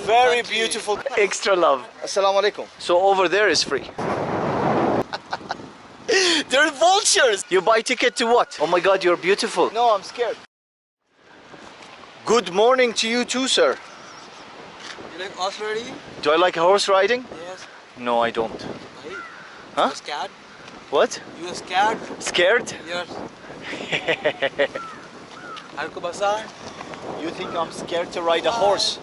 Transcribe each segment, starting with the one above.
Very beautiful. Extra love. Assalamu alaikum. So over there is free. They're vultures. You buy ticket to what? Oh my God, you're beautiful. No, I'm scared. Good morning to you too, sir. You like horse riding? Do I like horse riding? Yes. No, I don't. Why? Huh? You scared? What? You are scared? Scared? Yes. Harko Bazaar? You think I'm scared to ride a horse?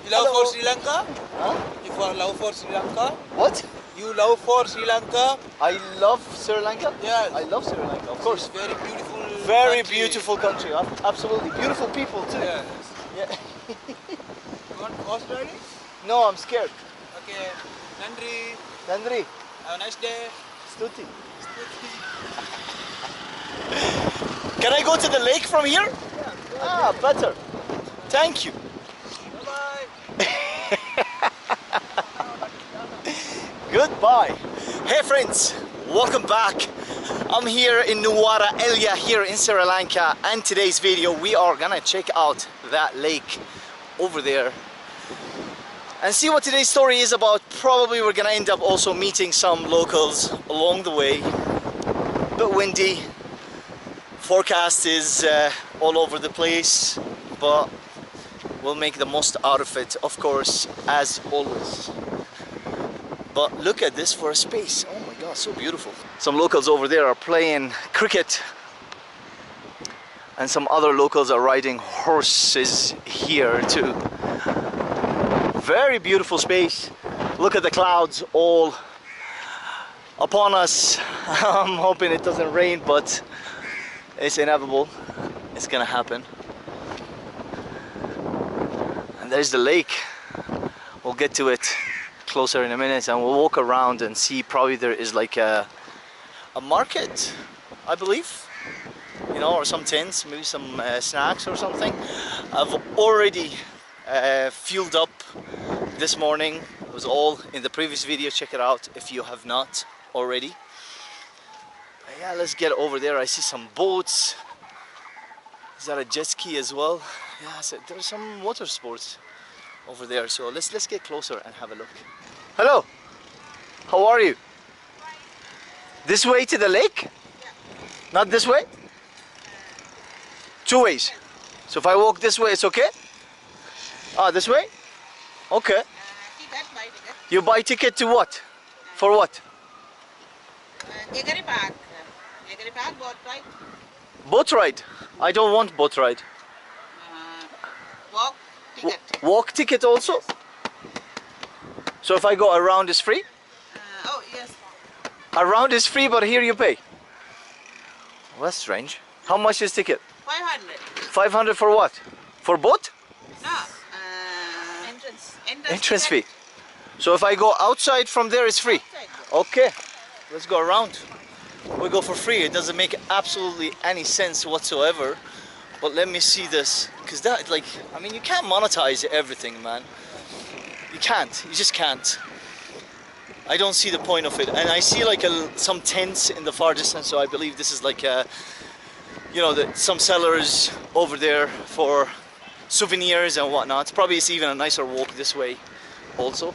You love Hello. for Sri Lanka? Huh? You love for Sri Lanka? What? You love for Sri Lanka? I love Sri Lanka? Yes. I love Sri Lanka, of course. It's very beautiful. Very country. beautiful country. Absolutely. Beautiful people too. Yes. Yeah. You want horse riding? No, I'm scared. Okay. Nandri. Nandri, Have a nice day. Stuti. Can I go to the lake from here? Yeah. Ah, better. Thank you. Bye-bye. Goodbye. Hey friends, welcome back. I'm here in Nuwara Elia here in Sri Lanka, and today's video we are gonna check out that lake over there and see what today's story is about. Probably we're gonna end up also meeting some locals along the way. Bit windy, forecast is all over the place, but we'll make the most out of it, of course, as always. But look at this for a space. Oh my God, so beautiful. Some locals over there are playing cricket, and some other locals are riding horses here too. Very beautiful space. Look at the clouds all upon us. I'm hoping it doesn't rain, but it's inevitable. It's gonna happen. And there's the lake. We'll get to it closer in a minute, and we'll walk around and see. Probably there is like a market, I believe, you know, or some tents, maybe some snacks or something. I've already fueled up this morning. It was all in the previous video. Check it out if you have not already. Yeah, let's get over there. I see some boats. Is that a jet ski as well? Yeah, so there's some water sports over there, so let's get closer and have a look. Hello, how are you? This way to the lake? Not this way? Two ways. So if I walk this way, it's okay? Ah, this way? Okay. You buy ticket to what? For what? Boat ride. Boat ride? I don't want boat ride. Walk ticket. Walk ticket also? So if I go around is free? Oh yes. Around is free, but here you pay. Well, that's strange. How much is ticket? 500. 500 for what? For boat? No. Entrance fee. So if I go outside from there, it's free? Outside. Okay, let's go around. We go for free. It doesn't make absolutely any sense whatsoever. But let me see this, because that, like, I mean, you can't monetize everything, man. You can't. You just can't. I don't see the point of it. And I see like some tents in the far distance, so I believe this is like you know, some sellers over there for souvenirs and whatnot. Probably it's even a nicer walk this way also.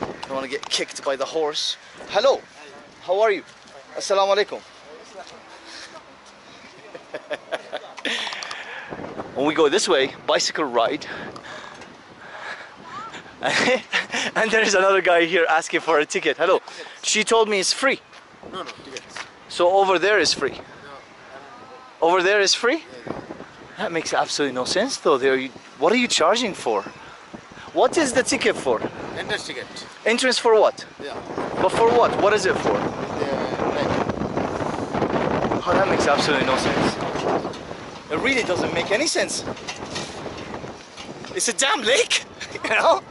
I don't want to get kicked by the horse. Hello, how are you? Assalamu alaikum. When we go this way, bicycle ride. And there's another guy here asking for a ticket. Hello. She told me it's free. No, tickets. So over there is free. Over there is free? That makes absolutely no sense though. What are you charging for? What is the ticket for? Entrance ticket. Entrance for what? Yeah. But for what? What is it for? Oh, that makes absolutely no sense. It really doesn't make any sense. It's a damn lake, you know?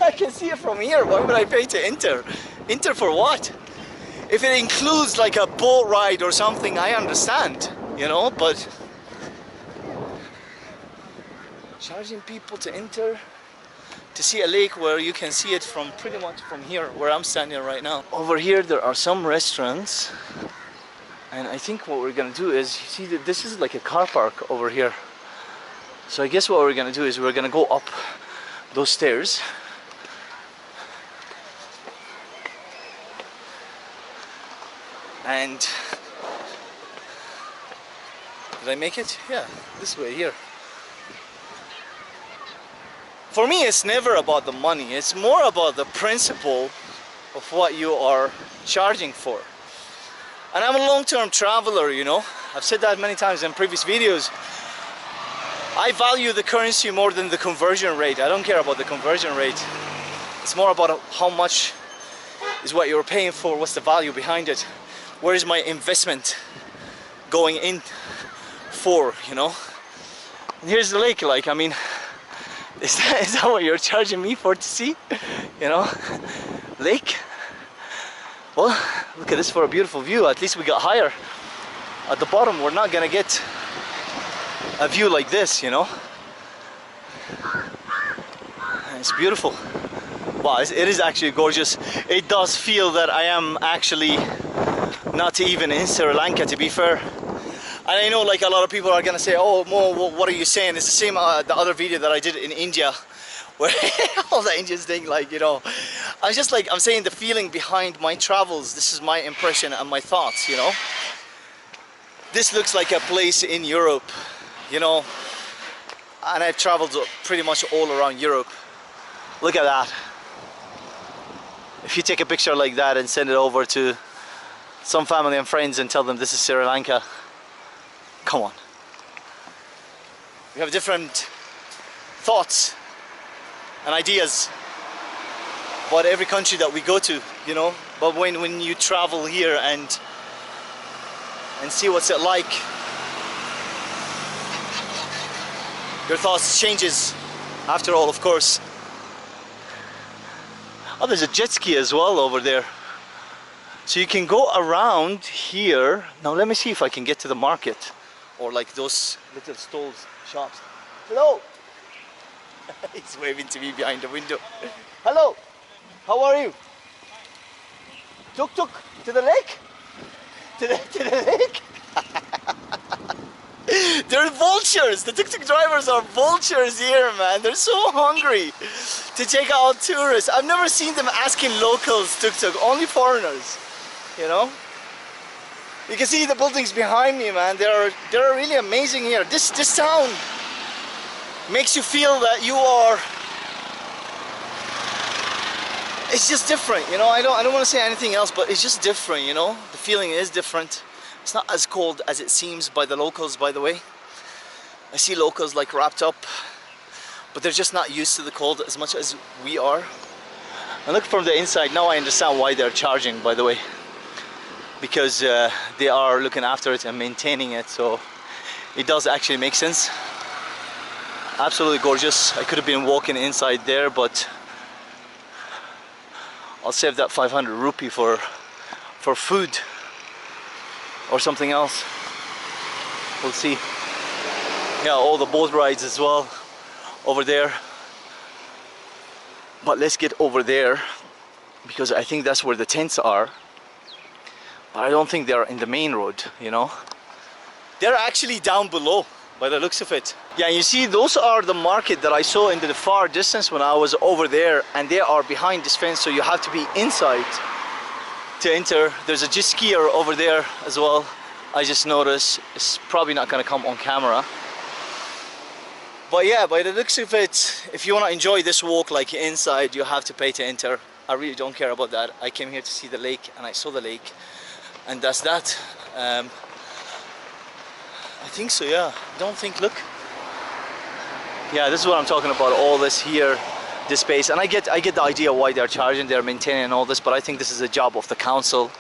I can see it from here. Why would I pay to enter? Enter for what? If it includes like a boat ride or something, I understand, you know, but charging people to enter to see a lake where you can see it from pretty much from here where I'm standing right now. Over here there are some restaurants, and I think what we're gonna do is, you see that this is like a car park over here. So I guess what we're gonna do is we're gonna go up those stairs. And did I make it? Yeah, this way here. For me, it's never about the money. It's more about the principle of what you are charging for. And I'm a long-term traveler, you know. I've said that many times in previous videos. I value the currency more than the conversion rate. I don't care about the conversion rate. It's more about how much is what you're paying for, what's the value behind it. Where is my investment going in for, you know? And here's the lake, like, I mean, is that what you're charging me for to see? You know, lake? Well, look at this for a beautiful view. At least we got higher. At the bottom, we're not gonna get a view like this, you know? It's beautiful. Wow, it is actually gorgeous. It does feel that I am actually not even in Sri Lanka, to be fair. And I know, like, a lot of people are gonna say, oh Mo, what are you saying? It's the same the other video that I did in India, where all the Indians think, like, you know, I'm just like, I'm saying the feeling behind my travels. This is my impression and my thoughts, you know. This looks like a place in Europe, you know, and I've traveled pretty much all around Europe. Look at that. If you take a picture like that and send it over to some family and friends and tell them this is Sri Lanka, come on. We have different thoughts and ideas about every country that we go to, you know. But when you travel here and see what's it like, your thoughts changes after all, of course. Oh, there's a jet ski as well over there. So you can go around here. Now let me see if I can get to the market, or like those little stalls, shops. Hello! He's waving to me behind the window. Hello! How are you? Tuk tuk to the lake? To the lake? They're vultures! The tuk-tuk drivers are vultures here, man. They're so hungry to take out tourists. I've never seen them asking locals tuk-tuk, only foreigners, you know? You can see the buildings behind me, man. They're really amazing here. This town makes you feel that you are... It's just different, you know? I don't want to say anything else, but it's just different, you know? The feeling is different. It's not as cold as it seems by the locals, by the way. I see locals like wrapped up, but they're just not used to the cold as much as we are. And look from the inside, now I understand why they're charging, by the way. Because they are looking after it and maintaining it, so it does actually make sense. Absolutely gorgeous. I could have been walking inside there, but I'll save that 500 rupee for food or something else. We'll see. Yeah, all the boat rides as well over there. But let's get over there, because I think that's where the tents are. But I don't think they're in the main road, you know. They're actually down below by the looks of it. Yeah, you see, those are the market that I saw in the far distance when I was over there, and they are behind this fence, so you have to be inside to enter. There's a jet skier over there as well. I just noticed. It's probably not gonna come on camera. But yeah, by the looks of it, if you want to enjoy this walk like inside, you have to pay to enter. I really don't care about that. I came here to see the lake, and I saw the lake, and that's that. I think so, yeah. Don't think, look. Yeah, this is what I'm talking about, all this here, this space. And I get the idea why they're charging, they're maintaining all this, but I think this is a job of the council.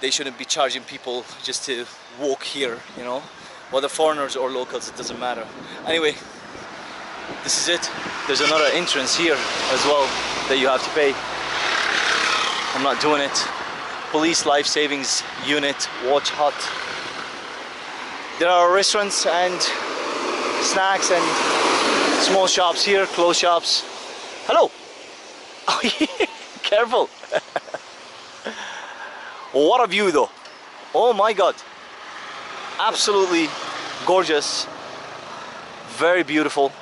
They shouldn't be charging people just to walk here, you know. Whether foreigners or locals, it doesn't matter. Anyway, this is it. There's another entrance here as well that you have to pay. I'm not doing it. Police Life Savings Unit, Watch Hut. There are restaurants and snacks and small shops here, clothes shops. Hello! Oh, yeah. Careful! What a view though! Oh my god! Absolutely gorgeous. very beautiful.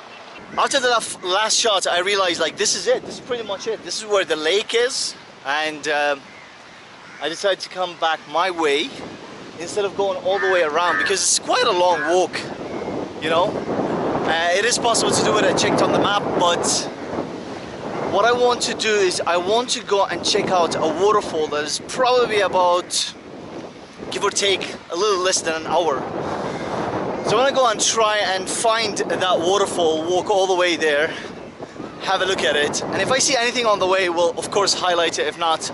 After the last shot, I realized like this is it. This is pretty much it. This is where the lake is, and I decided to come back my way instead of going all the way around because it's quite a long walk, you know. It is possible to do it. I checked on the map, but what I want to do is I want to go and check out a waterfall that is probably about, give or take, a little less than an hour. So I'm gonna go and try and find that waterfall, walk all the way there, have a look at it, and if I see anything on the way, we'll of course highlight it. If not,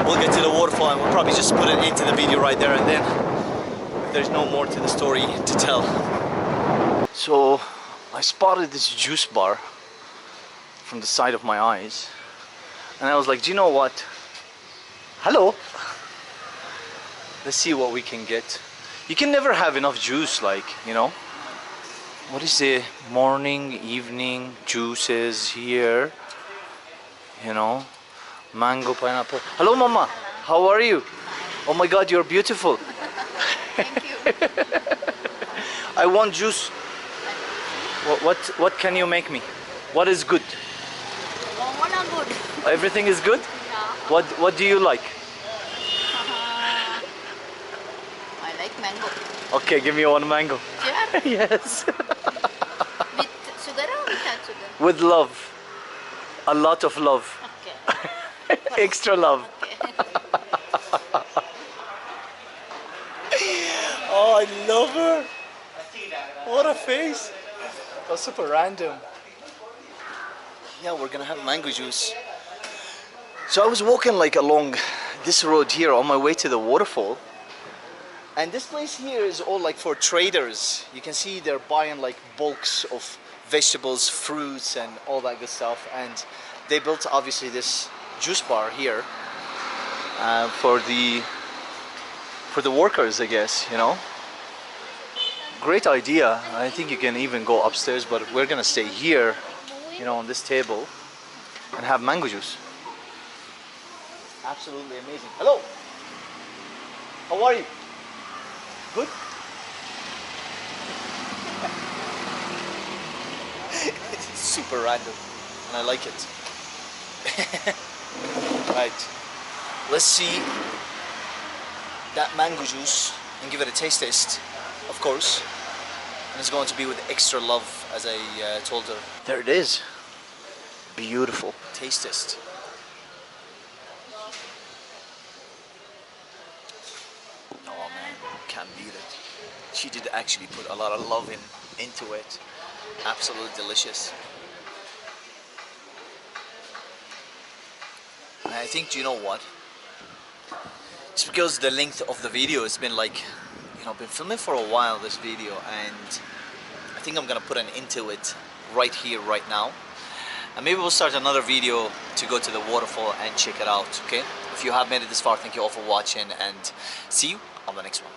we'll get to the waterfall and we'll probably just put it into the video right there and then. There's no more to the story to tell. So I spotted this juice bar from the side of my eyes, and I was like, do you know what? Hello. Let's see what we can get. You can never have enough juice, like, you know. What is the morning, evening juices here? You know, mango, pineapple. Hello, Mama. How are you? Oh my God, you're beautiful. Thank you. I want juice. What can you make me? What is good? All are good. Everything is good. Yeah. What do you like? I like mango. Okay, give me one mango. Sure. Yes. With sugar or without sugar? With love. A lot of love. Okay. Extra love. Okay. Oh, I love her. What a face. That's super random. Yeah, we're gonna have mango juice. So I was walking like along this road here on my way to the waterfall. And this place here is all like for traders. You can see they're buying like bulks of vegetables, fruits, and all that good stuff. And they built obviously this juice bar here for the workers, I guess, you know. Great idea. I think you can even go upstairs, but we're gonna stay here, you know, on this table and have mango juice. Absolutely amazing. Hello. How are you? Good? It's super random and I like it. Right. Let's see that mango juice and give it a taste test, of course. And it's going to be with extra love, as I told her. There it is. Beautiful. Taste test. Oh man, can't beat it. She did actually put a lot of love into it. Absolutely delicious. And I think, do you know what? It's because the length of the video has been like, you know, been filming for a while, this video, and I think I'm gonna put an end to it right here, right now. And maybe we'll start another video to go to the waterfall and check it out, okay? If you have made it this far, thank you all for watching, and see you on the next one.